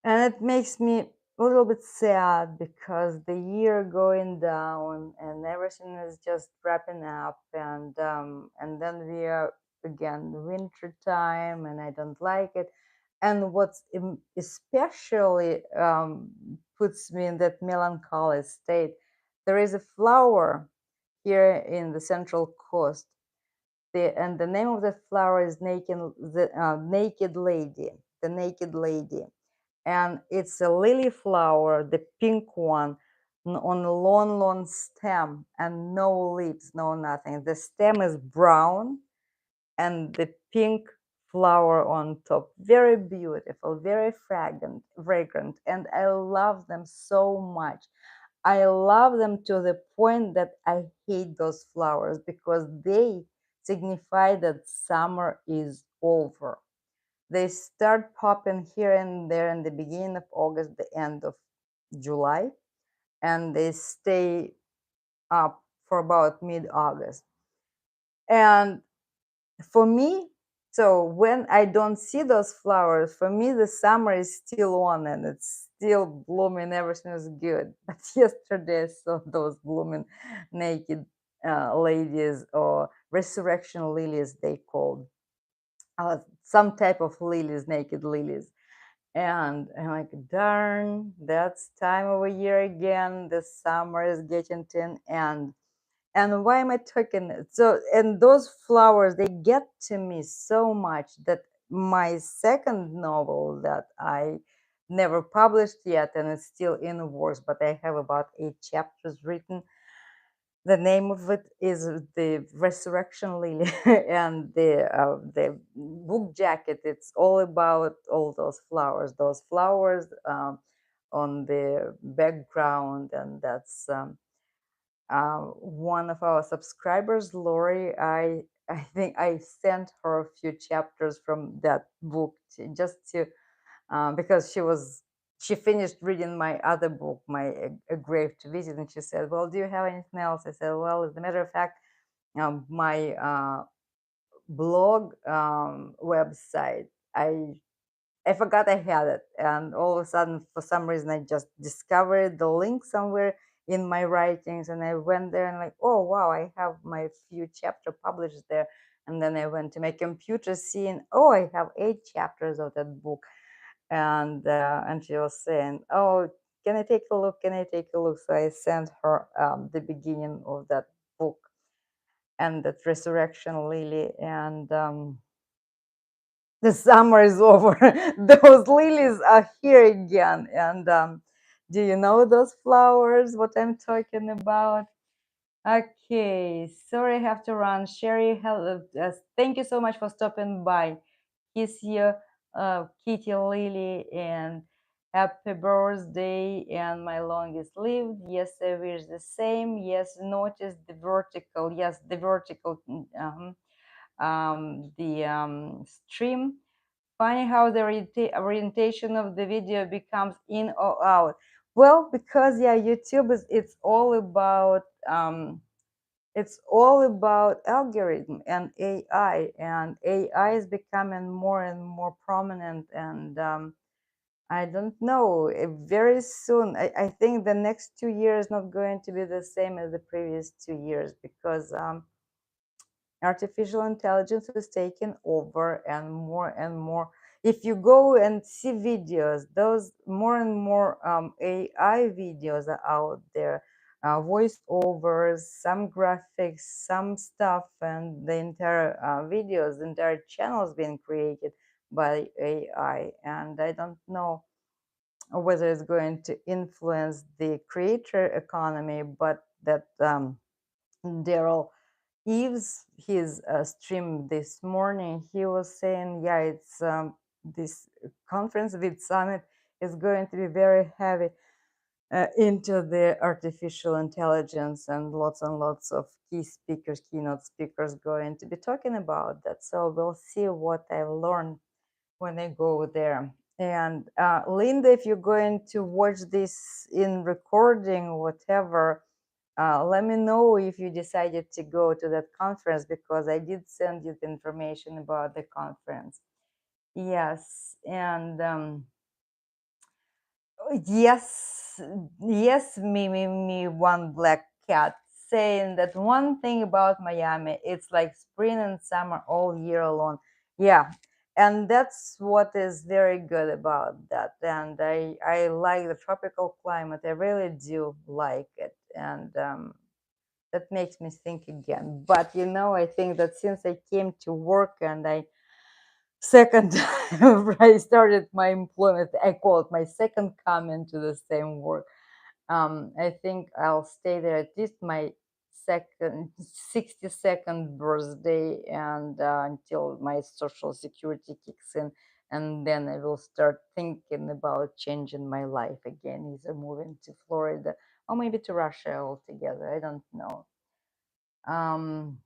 Speaker 1: And it makes me a little bit sad because the year going down and everything is just wrapping up, and then we are again winter time, and I don't like it. And what's especially puts me in that melancholy state, there is a flower here in the Central Coast. And the name of that flower is naked lady, the naked lady, and it's a lily flower, the pink one, on a long stem, and no leaves, no nothing. The stem is brown, and the pink flower on top. Very beautiful, very fragrant, and I love them so much. I love them to the point that I hate those flowers because they signify that summer is over. They start popping here and there in the beginning of August, the end of July, and they stay up for about mid-August. And for me, so when I don't see those flowers, for me the summer is still on and it's still blooming, everything is good. But yesterday I saw those blooming naked ladies, or resurrection lilies they called, some type of lilies, naked lilies. And I'm like, darn, that's time of a year again. The summer is getting to an end. And why am I talking? So, and those flowers, they get to me so much that my second novel that I never published yet, and it's still in the works, but I have about 8 chapters written. The name of it is The Resurrection Lily, and the book jacket. It's all about all those flowers. Those flowers on the background, and that's one of our subscribers, Lori. I think I sent her a few chapters from that book just to because she was she finished reading my other book, my A Grave to Visit, and she said, "Well, do you have anything else?" I said, "Well, as a matter of fact, my blog website, I forgot I had it, and all of a sudden, for some reason, I just discovered the link somewhere in my writings, and I went there and like, oh wow, I have my few chapter published there." And then I went to my computer, seeing, oh, I have 8 chapters of that book, and she was saying, "Oh, can I take a look? Can I take a look?" So I sent her the beginning of that book and that Resurrection Lily, and the summer is over. Those lilies are here again. And do you know those flowers, what I'm talking about? Okay, sorry, I have to run. Sherry, hello, thank you so much for stopping by. Kiss you, Kitty Lily, and happy birthday, and my longest lived. Yes, I wish the same. Yes, notice the vertical. Yes, the vertical, the stream. Funny how the orientation of the video becomes in or out. Well, because yeah, YouTube is, it's all about algorithm and and AI is becoming more and more prominent. And I don't know, very soon, I think the next 2 years not going to be the same as the previous 2 years, because artificial intelligence is taking over, and more. If you go and see videos, those more and more AI videos are out there, voiceovers, some graphics, some stuff, and the entire videos, the entire channels being created by AI. And I don't know whether it's going to influence the creator economy, but that Daryl Eves, his stream this morning, he was saying, yeah, it's this conference with Summit is going to be very heavy into the artificial intelligence, and lots of key speakers, keynote speakers going to be talking about that. So we'll see what I learn when I go there. And Linda, if you're going to watch this in recording or whatever, let me know if you decided to go to that conference, because I did send you the information about the conference. Yes, and yes, yes, me, one black cat saying that one thing about Miami, it's like spring and summer all year long. Yeah, and that's what is very good about that. And I like the tropical climate. I really do like it, and that makes me think again. But I think that since I came to work and I second I started my employment, I call it my second coming to the same work. I think I'll stay there at least my 62nd birthday, and until my social security kicks in, and then I will start thinking about changing my life again, either moving to Florida or maybe to Russia altogether. I don't know. Um,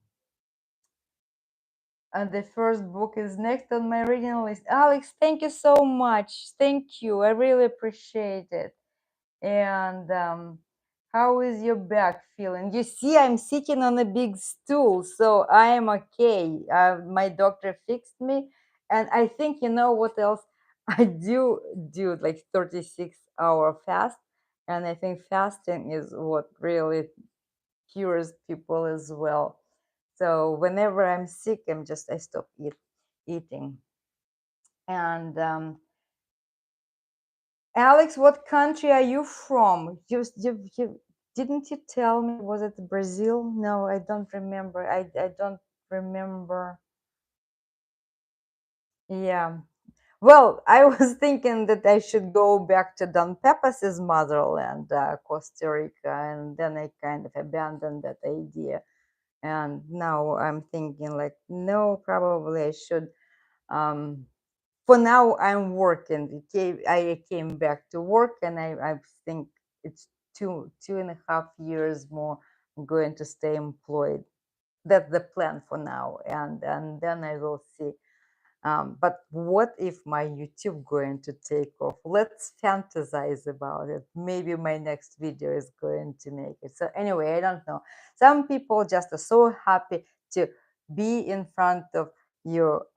Speaker 1: and the first book is next on my reading list. Alex, thank you so much. Thank you. I really appreciate it. And how is your back feeling? You see, I'm sitting on a big stool, so I am okay. My doctor fixed me, and I think what else I do like 36-hour fast, and I think fasting is what really cures people as well. So whenever I'm sick, I stop eating. And Alex, what country are you from? You didn't you tell me? Was it Brazil? No, I don't remember. I don't remember. Yeah. Well, I was thinking that I should go back to Don Pepas's motherland, Costa Rica, and then I kind of abandoned that idea. And now I'm thinking like, no, probably I should. Um, for now, I'm working. I came back to work, and I think it's 2.5 years more. I'm going to stay employed. That's the plan for now, and then I will see But what if my YouTube going to take off? Let's fantasize about it. Maybe my next video is going to make it. So anyway, I don't know. Some people just are so happy to be in front of your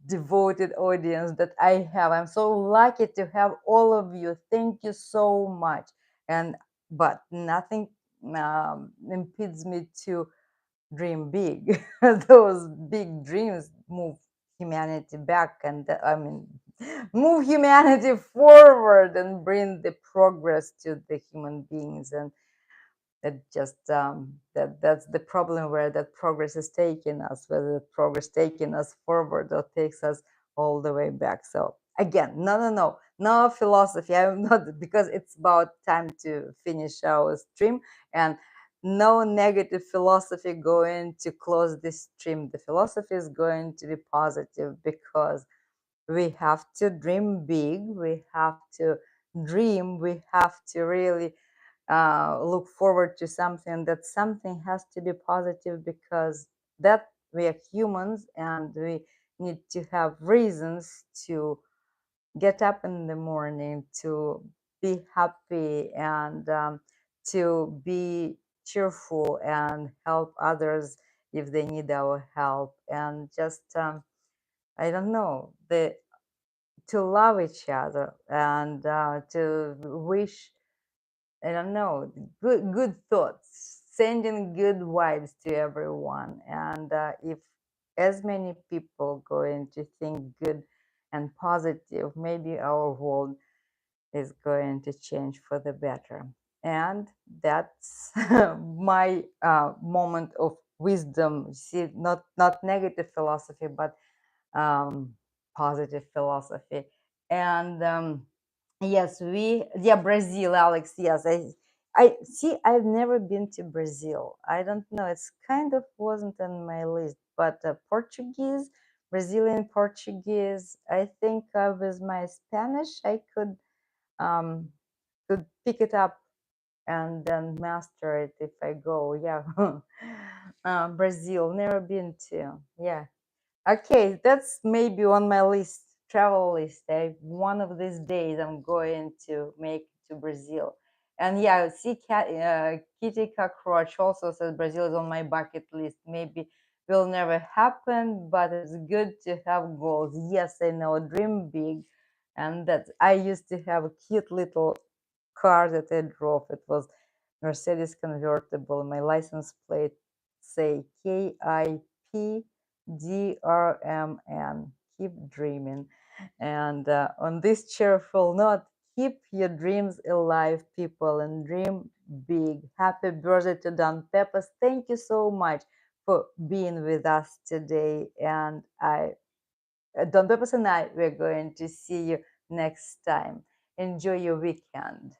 Speaker 1: devoted audience that I have. I'm so lucky to have all of you. Thank you so much. And but nothing impedes me to dream big. Those big dreams move humanity back, and I mean, move humanity forward and bring the progress to the human beings. And that just that's the problem, where that progress is taking us, whether the progress taking us forward or takes us all the way back. So again, no philosophy. I'm not, because it's about time to finish our stream, and no negative philosophy going to close this stream. The philosophy is going to be positive, because we have to dream big, we have to dream, we have to really look forward to something. That something has to be positive, because that we are humans and we need to have reasons to get up in the morning, to be happy, and to be cheerful and help others if they need our help, and just I don't know, the to love each other, and to wish, I don't know, good thoughts, sending good vibes to everyone. And if as many people going to think good and positive, maybe our world is going to change for the better. And that's my moment of wisdom. See, not negative philosophy, but um, positive philosophy. And yes, yeah, Brazil, Alex. Yes, I see. I've never been to Brazil. I don't know. It's kind of wasn't on my list, but Portuguese, Brazilian Portuguese. I think with my Spanish, I um could pick it up and then master it if I go. Yeah, Brazil, never been to. Yeah. Okay, that's maybe on my list, travel list. One of these days I'm going to make it to Brazil. And yeah, see, Kitty Cockroach also says Brazil is on my bucket list. Maybe will never happen, but it's good to have goals. Yes, I know, dream big. And that I used to have a cute little car that I drove. It was Mercedes convertible. My license plate say KIPDRMN. Keep dreaming. And on this cheerful note, keep your dreams alive, people, and dream big. Happy birthday to Don Pepas. Thank you so much for being with us today. And Don Pepas and I, we're going to see you next time. Enjoy your weekend.